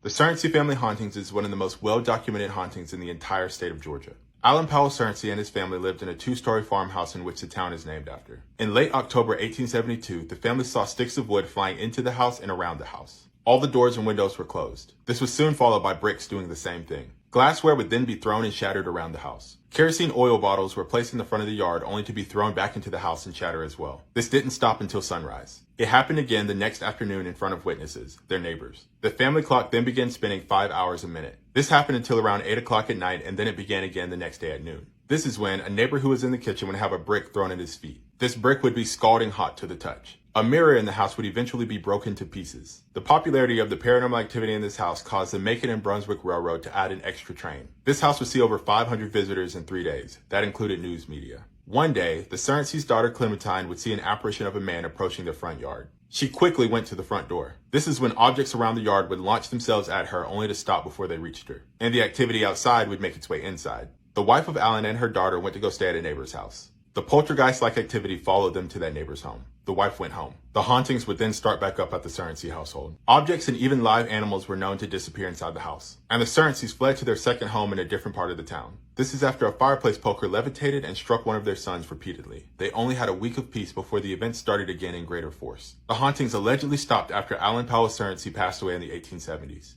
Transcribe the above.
The Surrency family hauntings is one of the most well-documented hauntings in the entire state of Georgia. Alan Powell Surrency and his family lived in a two-story farmhouse in which the town is named after. In late October 1872, the family saw sticks of wood flying into the house and around the house. All the doors and windows were closed. This was soon followed by bricks doing the same thing. Glassware would then be thrown and shattered around the house. Kerosene oil bottles were placed in the front of the yard only to be thrown back into the house and shatter as well. This didn't stop until sunrise. It happened again the next afternoon in front of witnesses, their neighbors. The family clock then began spinning 5 hours a minute. This happened until around 8 o'clock at night, and then it began again the next day at noon. This is when a neighbor who was in the kitchen would have a brick thrown at his feet. This brick would be scalding hot to the touch. A mirror in the house would eventually be broken to pieces. The popularity of the paranormal activity in this house caused the Macon and Brunswick Railroad to add an extra train. This house would see over 500 visitors in 3 days. That included news media. One day, the Surrency's daughter Clementine would see an apparition of a man approaching their front yard. She quickly went to the front door. This is when objects around the yard would launch themselves at her only to stop before they reached her. And the activity outside would make its way inside. The wife of Alan and her daughter went to go stay at a neighbor's house. The poltergeist-like activity followed them to that neighbor's home. The wife went home. The hauntings would then start back up at the Surrency household. Objects and even live animals were known to disappear inside the house. And the Surrencys fled to their second home in a different part of the town. This is after a fireplace poker levitated and struck one of their sons repeatedly. They only had a week of peace before the event started again in greater force. The hauntings allegedly stopped after Alan Powell Surrency passed away in the 1870s.